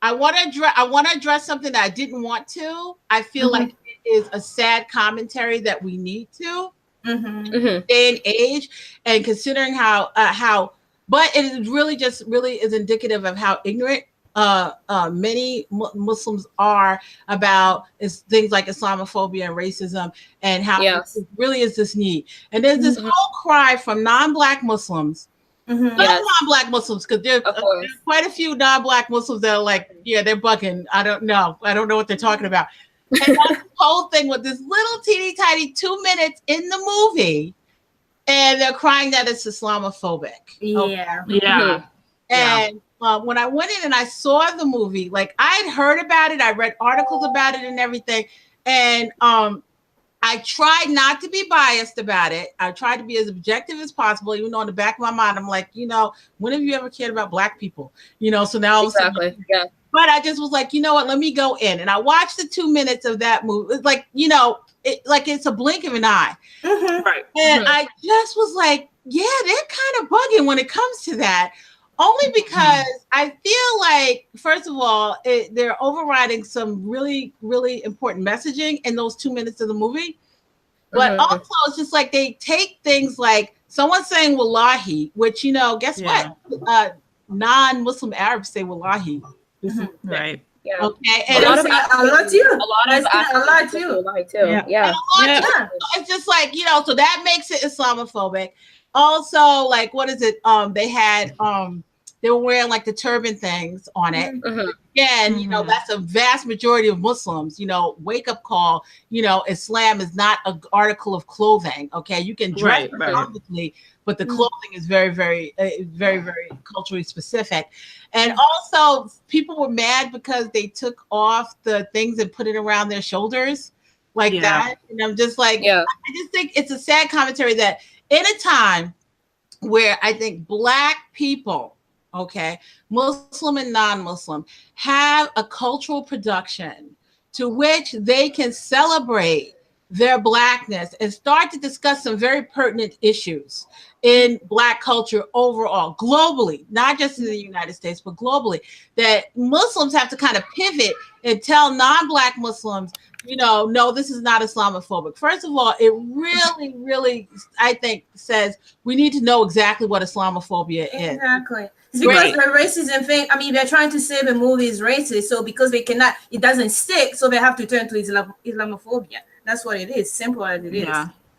I want to address something that I didn't want to. I feel like it is a sad commentary that we need to day and age, and considering but it is really is indicative of how ignorant many Muslims are about things like Islamophobia and racism, and how it really is this need. And there's this whole cry from non-Black Muslims. Non-Black Muslims, because there's quite a few non-Black Muslims that are like, yeah, they're bugging. I don't know what they're talking about. And that's the whole thing with this little teeny tiny 2 minutes in the movie, and they're crying that it's Islamophobic. And when I went in and I saw the movie, like I had heard about it, I read articles about it and everything, and I tried not to be biased about it. I tried to be as objective as possible, even though in the back of my mind, I'm like, when have you ever cared about Black people? So now all of a sudden, but I just was like, you know what? Let me go in, and I watched the 2 minutes of that movie. It's like, it's a blink of an eye, right? And I just was like, yeah, they're kind of bugging when it comes to that. Only because I feel like, first of all, they're overriding some really, really important messaging in those 2 minutes of the movie. But also, it's just like they take things like someone saying wallahi, which, guess what? Non-Muslim Arabs say wallahi. Right. Yeah. Okay. And a lot too. Yeah. It's just like, so that makes it Islamophobic. Also, like, what is it? They were wearing like the turban things on it. Again, that's a vast majority of Muslims, wake up call, Islam is not an article of clothing. Okay. You can dress publicly, but the clothing is very, very, very, very culturally specific. And also people were mad because they took off the things and put it around their shoulders like that. And I'm just like, I just think it's a sad commentary that in a time where I think Black people, okay, Muslim and non-Muslim, have a cultural production to which they can celebrate their Blackness and start to discuss some very pertinent issues in Black culture overall, globally, not just in the United States, but globally, that Muslims have to kind of pivot and tell non-Black Muslims, no, this is not Islamophobic. First of all, it really, really, I think, says we need to know exactly what Islamophobia is. Exactly. It's because the racism thing, they're trying to say the movie is racist, so because it doesn't stick, so they have to turn to Islamophobia. That's what it is, simple as it is.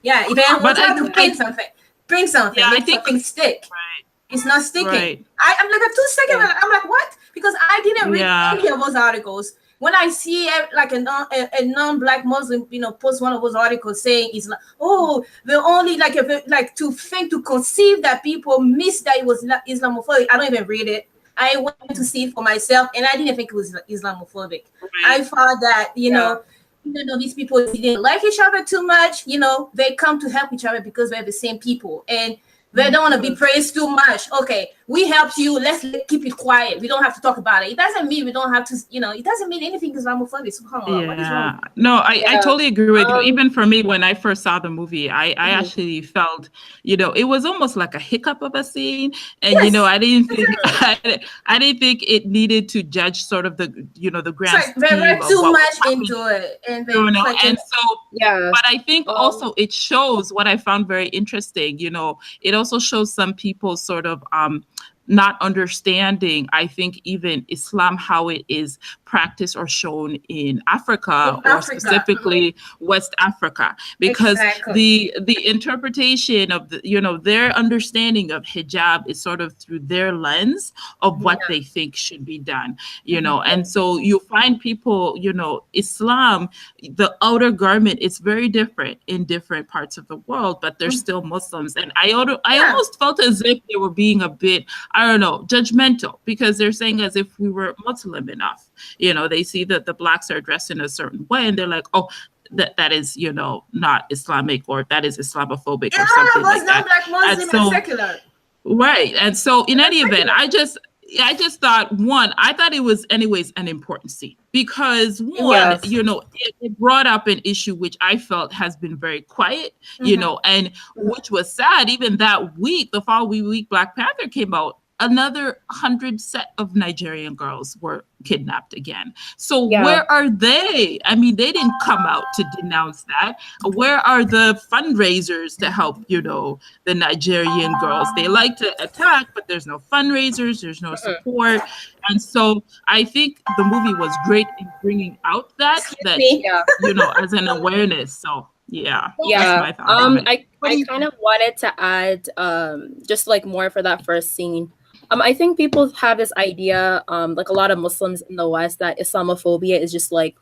Yeah, if they want to bring something, make something stick. Right. It's not sticking. Right. I'm like, a 2 second, I'm like, what? Because I didn't read any of those articles. When I see like a non-Black Muslim, post one of those articles saying it's like, the only to conceive that people miss that it was Islamophobic. I don't even read it. I went to see it for myself, and I didn't think it was Islamophobic. I thought that even though these people didn't like each other too much, they come to help each other because they're the same people, and they don't want to be praised too much. Okay, we helped you. Let's keep it quiet. We don't have to talk about it. It doesn't mean we don't have to, it doesn't mean anything Islamophobic. So come on, what is wrong? No, I totally agree with you. Even for me, when I first saw the movie, I actually felt, it was almost like a hiccup of a scene. And, I didn't think I didn't think it needed to judge sort of the, the grand scheme. They read too much into it. And but I think also it shows what I found very interesting, it also shows some people sort of not understanding, I think, even Islam, how it is practiced or shown in Africa, or specifically West Africa, because the interpretation of their understanding of hijab is sort of through their lens of what they think should be done, and so you find people, Islam, the outer garment is very different in different parts of the world, but they're still Muslims. And I almost felt as if they were being a bit, I don't know, judgmental, because they're saying as if we were Muslim enough. They see that the Blacks are dressed in a certain way, and they're like, oh, that is, not Islamic, or that is Islamophobic, or something like that. Black Muslim and secular. Right. And so in any event, I just thought, I thought it was anyways an important scene, because it brought up an issue which I felt has been very quiet, and which was sad. Even that week, the following week, Black Panther came out, another 100 set of Nigerian girls were kidnapped again. So where are they? I mean, they didn't come out to denounce that. Where are the fundraisers to help, the Nigerian girls? They like to attack, but there's no fundraisers, there's no support. And so I think the movie was great in bringing out that as an awareness. So that's my thought. I kind of wanted to add just like more for that first scene. I think people have this idea, like a lot of Muslims in the West, that Islamophobia is just like,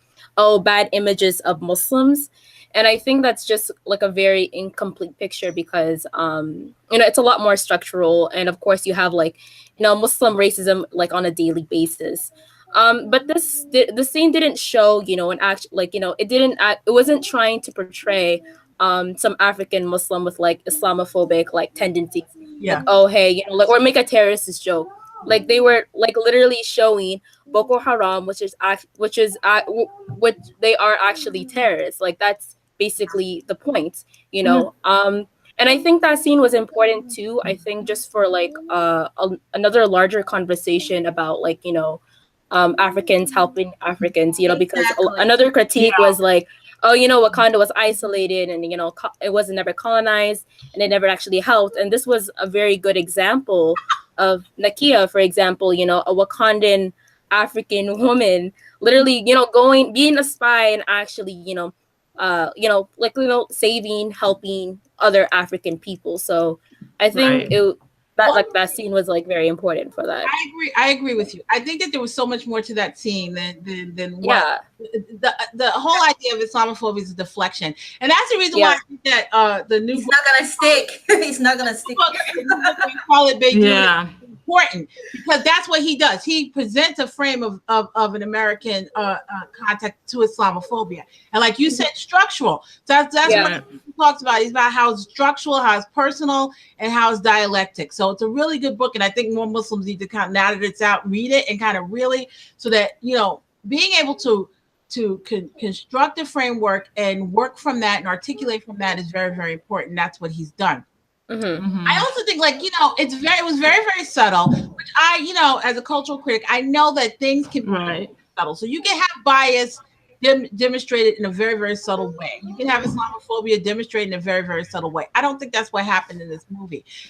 bad images of Muslims. And I think that's just like a very incomplete picture because, it's a lot more structural. And of course, you have like, Muslim racism like on a daily basis. But the scene didn't show, an act like, it wasn't trying to portray some African Muslim with like Islamophobic like tendencies. Yeah. Like, oh hey, or make a terrorist joke. Like they were like literally showing Boko Haram, which they are actually terrorists. Like that's basically the point, And I think that scene was important too. I think just for like another larger conversation about like Africans helping Africans, because another critique was like, Wakanda was isolated and, it was never colonized and it never actually helped. And this was a very good example of Nakia, for example, a Wakandan African woman literally, being a spy and actually, saving, helping other African people. So I think that scene was like very important for that. I agree with you. I think that there was so much more to that scene than what the whole idea of Islamophobia is a deflection, and that's the reason why I think that the new book not gonna stick. It's not gonna stick. Khaled Beydoun is important because that's what he does. He presents a frame of an American context to Islamophobia, and like you said, structural. That's what he talks about. He's about how it's structural, how it's personal, and how it's dialectic. So it's a really good book, and I think more Muslims need to kind of, now that it's out, read it and kind of really, so that being able to construct a framework and work from that and articulate from that is very, very important. That's what he's done. I also think it was very, very subtle, which I, as a cultural critic, I know that things can be subtle. So you can have bias demonstrated in a very, very subtle way. You can have Islamophobia demonstrated in a very, very subtle way. I don't think that's what happened in this movie.